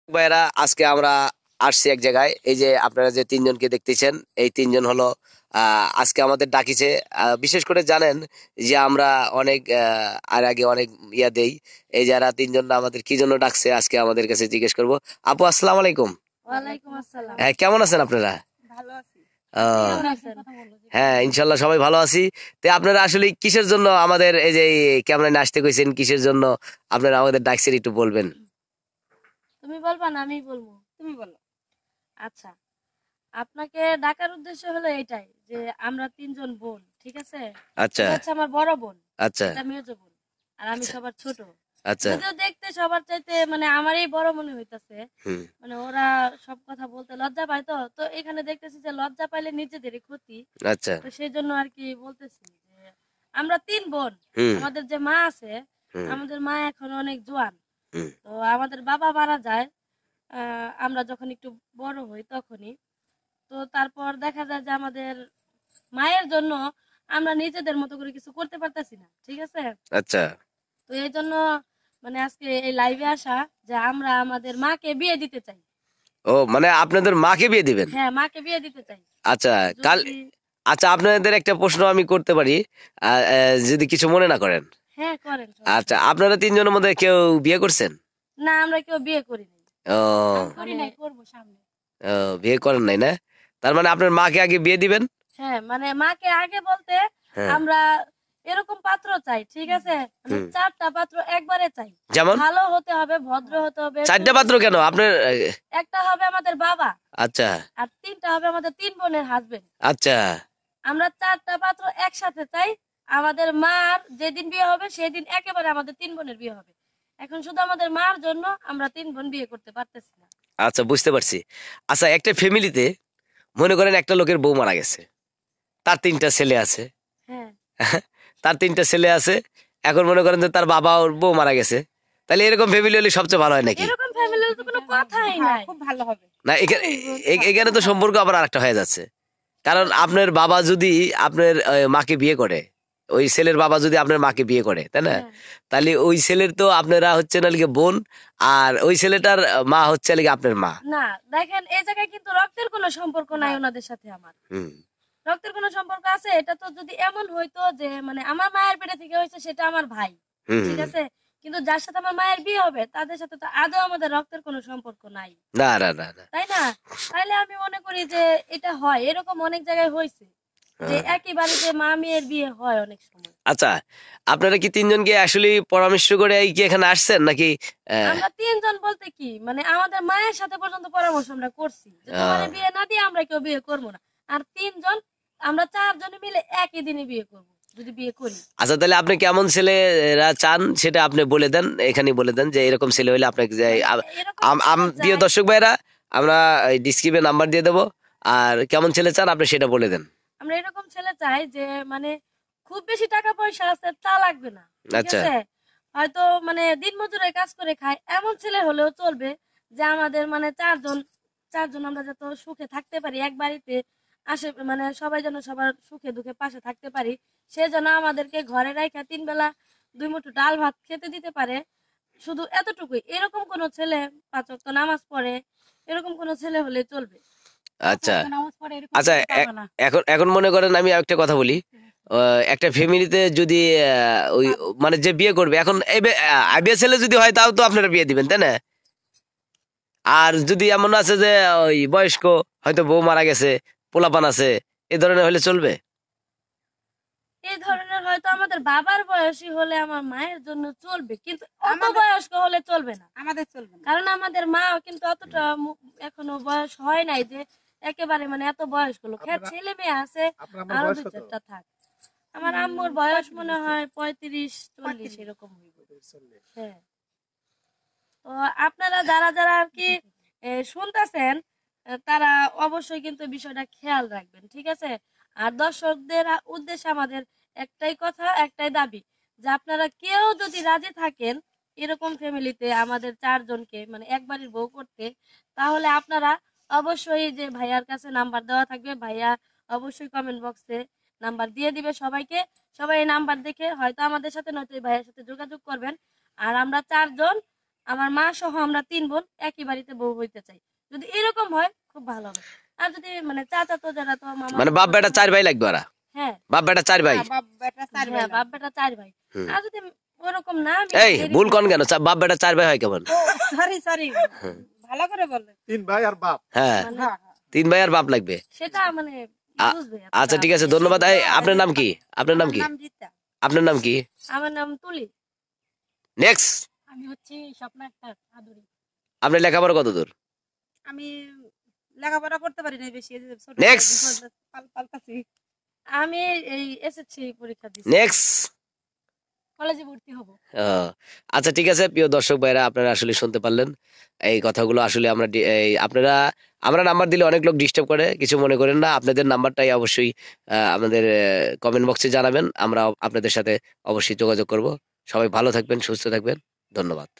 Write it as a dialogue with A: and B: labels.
A: ভাইরা আজকে আমরা আসছি এক জায়গায়। এই যে আপনারা যে তিনজনকে দেখতেছেন, এই তিনজন হলো আজকে আমাদের ডাকিছে। বিশেষ করে জানেন যে আমরা অনেক আর আগে অনেক দেই। এই যারা তিনজন আমাদের কি জন্য ডাকছে আজকে আমাদের কাছে জিজ্ঞেস করব। আপু, আসসালামু আলাইকুম।
B: ওয়ালাইকুম আসসালাম।
A: হ্যাঁ, কেমন আছেন আপনারা?
B: ভালো আছি।
A: আহ,
B: কেমন আছেন?
A: হ্যাঁ, ইনশাল্লাহ সবাই ভালো আছি। তো আপনারা আসলে কিসের জন্য আমাদের এই যে ক্যামেরায় আসতে কইছেন, কিসের জন্য আপনারা আমাদের ডাকছেন একটু বলবেন?
B: তুমি বলবা না আমি বলবো? তুমি বলো। আচ্ছা, আপনাকে ডাকার উদ্দেশ্য হলো এটাই যে আমরা তিনজন বোন, ঠিক আছে?
A: আচ্ছা,
B: এটা হচ্ছে আমার বড় বোন,
A: আচ্ছা,
B: এটা মেজো বোন, আর আমি
A: আচ্ছা,
B: সবার ছোট।
A: আচ্ছা।
B: যদিও দেখতে সবার চাইতে মানে আমারই বড় মনে হইতাছে,
A: হুম।
B: মানে ওরা সব কথা বলতে লজ্জা পায়, তো তো এখানে দেখতেছি যে লজ্জা পাইলে নিজেদেরই ক্ষতি।
A: আচ্ছা।
B: তো সেই জন্য আর কি বলতেছি যে আমরা তিন বোন।
A: হুম।
B: আমাদের যে মা আছে,
A: হুম।
B: আমাদের মা এখন অনেক জোয়ান।
A: হুম।
B: তো আমাদের বাবা মারা যায় আমরা যখন একটু বড় হই তখনই। তো তারপর দেখা যায় যে আমাদের মায়ের জন্য আমরা নিজেদের মতো করে কিছু করতে পারতাছি না, ঠিক আছে?
A: আচ্ছা।
B: তো এই জন্য মানে আজকে এই লাইভে আসা যে আমরা আমাদের মাকে বিয়ে দিতে চাই।
A: ও, মানে আপনাদের মাকে বিয়ে দিবেন?
B: হ্যাঁ, মাকে বিয়ে দিতে চাই।
A: আচ্ছা। কাল
B: যদি
A: আচ্ছা, আপনাদের একটা প্রশ্ন আমি করতে পারি, যদি কিছু মনে না করেন?
B: হ্যাঁ করেন, সমস্যা
A: আচ্ছা,
B: নেই।
A: আপনারা তিনজনের মধ্যে কেউ বিয়ে করছেন?
B: না, আমরা কেউ বিয়ে করি নাই।
A: ও,
B: করি নাই, করবো সামনে।
A: ও, বিয়ে করেন নাই না? তার মানে আপনার মাকে আগে বিয়ে দিবেন?
B: হ্যাঁ, মানে মাকে আগে বলতে
A: হ্যাঁ।
B: আমরা এরকম পাত্র চাই, ঠিক আছে? মানে
A: হুম।
B: চারটা পাত্র একবারে চাই।
A: যেমন?
B: ভালো হতে হবে, ভদ্র হতে হবে।
A: চারটা পাত্র কেন আপনার?
B: একটা হবে আমাদের বাবা,
A: আচ্ছা,
B: আর তিনটা হবে আমাদের তিন বোনের হাজবেন্ড।
A: আচ্ছা,
B: আমরা চারটা পাত্র একসাথে চাই। আমাদের মার যেদিন বিয়ে হবে সেদিন একেবারে আমাদের তিন বোনের বিয়ে হবে। এখন শুধু আমাদের মার জন্য আমরা তিন বোন বিয়ে করতে পারতেছি না।
A: আচ্ছা, বুঝতে পারছি। আচ্ছা, একটা ফ্যামিলিতে মনে করেন একটা লোকের বউ মারা গেছে, তার তিনটা ছেলে আছে।
B: হ্যাঁ,
A: তার তিনটা ছেলে আছে। এখন মনে করেন যে তার বাবা ওর বউ মারা গেছে, তাহলে এরকম ফ্যামিলি হলে সবচেয়ে ভালো হয় নাকি?
B: এরকম ফ্যামিলির তো কোনো কথাই নাই।
C: খুব ভালো হবে।
A: না, এখানে এখানে তো সম্পর্ক আবার আরেকটা হয়ে যাচ্ছে। কারণ আপনার বাবা যদি আপনার মাকে বিয়ে করে, ওই ছেলের বাবা যদি আপনার মাকে বিয়ে করে, তাই না?
B: হ্যাঁ,
A: তাহলে ওই ছেলের তো আপনারা হচ্ছে না লিগে বোন, আর ওই ছেলেটার মা হচ্ছে লিগে আপনার মা।
B: না দেখেন এই জায়গায় কিন্তু রক্তের কোনো সম্পর্ক নাই ওনাদের সাথে আমার।
A: হুম।
B: রক্তের কোনো সম্পর্ক আছে এটা তো যদি এমন হইতো যে মানে আমার মায়ের পেটে থেকে হয়েছে সেটা আমার ভাই,
A: হুম।
B: ঠিক আছে? কিন্তু যার সাথে আমার মায়ের বিয়ে হবে তাদের সাথে তো আদৌ আমাদের রক্তের কোনো সম্পর্ক নাই,
A: না, না, না, না।
B: তাই না? তাইলে আমি মনে করি যে এটা হয়, এরকম অনেক জায়গায় হয়েছে যে
A: হ্যাঁ।
B: একই বাড়িতে মা মেয়ের বিয়ে হয় অনেক সময়।
A: আচ্ছা, আপনারা কি তিনজনকে আসলে পরামর্শ করে কি এখানে আসছেন নাকি? আহ,
B: আমরা তিনজন বলতে কি মানে আমাদের মায়ের সাথে পর্যন্ত পরামর্শ আমরা করছি যে তোমার
A: আহ,
B: বিয়ে না দিয়ে আমরা কেউ বিয়ে করবো না। আর তিনজন আমরা চারজনে মিলে একই দিনে বিয়ে করবো যদি বিয়ে করি।
A: আচ্ছা, তাহলে আপনি কেমন ছেলেরা চান সেটা আপনি বলে দেন, এখানে বলে দেন যে এরকম ছেলে হলে আপনাকে
B: মানে এরকম ছেলে
A: প্রিয়
B: যায়।
A: দর্শক ভাইরা, আমরা ডিসক্রিপশনে নাম্বার দিয়ে দেবো। আর কেমন ছেলে চান আপনি সেটা বলে দেন।
B: আমরা এরকম ছেলে চাই যে মানে খুব বেশি টাকা পয়সা আছে তা লাগবে না, ঠিক
A: আচ্ছা,
B: আছে? হয়তো মানে দিন মজুরের কাজ করে খায় এমন ছেলে হলেও চলবে। যে আমাদের মানে চারজন চারজন আমরা যত সুখে থাকতে পারি এক বাড়িতে, আসে মানে সবাই যেন সবার সুখে দুঃখে পাশে থাকতে পারি, সে যেন আমাদেরকে ঘরে রাখা তিন বেলা দুই মুঠো ডাল ভাত খেতে দিতে পারে, শুধু এতটুকুই। এরকম কোন ছেলে পাঁচ ওয়াক্ত নামাজ পড়ে, এরকম কোন ছেলে হলে চলবে।
A: আচ্ছা,
C: নামাজ পড়ে এরকম
A: আচ্ছা।
C: করতে পারবে না।
A: এখন এখন মনে করেন আমি একটা কথা বলি। একটা ফ্যামিলিতে যদি ওই মানে যে বিয়ে করবে, এখন আইবিএস ছেলে যদি হয় তাও তো আপনারা বিয়ে দিবেন, তাই না? আর যদি এমন আছে যে ওই বয়স্ক, হয়তো বউ মারা গেছে, পোলাপান আছে, এ ধরনের হলে চলবে?
B: এই ধরনের হয়তো আমাদের বাবার বয়সী হলে আমার মায়ের জন্য চলবে, কিন্তু অত
C: আমাদের-
B: বয়স্ক হলে চলবে না।
C: আমাদের চলবে না।
B: কারণ আমাদের মা কিন্তু অতটা এখনো বয়স হয় নাই যে একেবারে মানে এত বয়স্ক লোক। হ্যাঁ, ছেলে মেয়ে আছে, আরো দুই চারটা থাক। আমার আম্মুর বয়স মনে হয় 35-40 এরকম হইব। হ্যাঁ, তো আপনারা যারা যারা আর কি শুনতেছেন তারা অবশ্যই কিন্তু বিষয়টা খেয়াল রাখবেন, ঠিক আছে? আর দর্শকদের উদ্দেশ্যে আমাদের একটাই কথা, একটাই দাবি যে আপনারা কেউ যদি রাজি থাকেন এরকম ফ্যামিলিতে আমাদের চারজনকে মানে এক বাড়ির বউ করতে, তাহলে আপনারা অবশ্যই যে ভাইয়ার কাছে নাম্বার দেওয়া থাকবে, ভাইয়া অবশ্যই কমেন্ট বক্সে নাম্বার দিয়ে দিবে সবাইকে। সবাই এই নাম্বার দেখে হয়তো আমাদের সাথে নয়তো এই ভাইয়ের সাথে যোগাযোগ করবেন। আর আমরা চারজন আমার মা সহ আমরা 3 বোন একই বাড়িতে বউ হইতে চাই। যদি এরকম হয় খুব ভালো হবে। আর যদি মানে চাচা তো যারা তো মামা
A: মানে বাপ বেটা 4 ভাই লাগবে ওরা,
B: হ্যাঁ
A: বাপ বেটা 4 ভাই।
B: হ্যাঁ বাপ বেটা 4 ভাই।
A: হুম।
B: আর যদি ওরকম না আমি
A: এই ভুল কোন কেন, বাপ বেটা 4 ভাই হয় কেমন?
B: সরি ভালো করে বললে
C: 3 ভাই আর বাপ।
A: হ্যাঁ
B: মানে
A: 3 ভাই আর বাপ লাগবে।
B: সেটা মানে
A: আ-
B: বুঝবে
A: আচ্ছা ঠিক আছে, ধন্যবাদ। এই আপনার নাম কি? আপনার নাম কি? আপনার নাম কি?
B: আমার নাম তুলি।
A: নেক্সট।
B: আমি হচ্ছে স্বপ্না আক্তার আদুরি।
A: আপনি লেখাপড়া কত দূর?
B: আমি লেখাপড়া করতে পারি না বেশি, এই যে ছোট
A: Next.
B: পাল্টাছি। আমি এই এসএসসি পরীক্ষা দিছি,
A: নেক্সট।
B: কলেজে ভর্তি হব।
A: আচ্ছা ঠিক আছে, প্রিয় দর্শক ভাইরা, আপনারা আসলে শুনতে পারলেন এই কথাগুলো। আসলে আমরা আপনারা, আমরা নাম্বার দিলে অনেক লোক ডিস্টার্ব করে, কিছু মনে করেন না। আপনাদের নাম্বারটাই অবশ্যই আমাদের কমেন্ট বক্সে জানাবেন, আমরা আপনাদের সাথে অবশ্যই যোগাযোগ করব। সবাই ভালো থাকবেন, সুস্থ থাকবেন, ধন্যবাদ।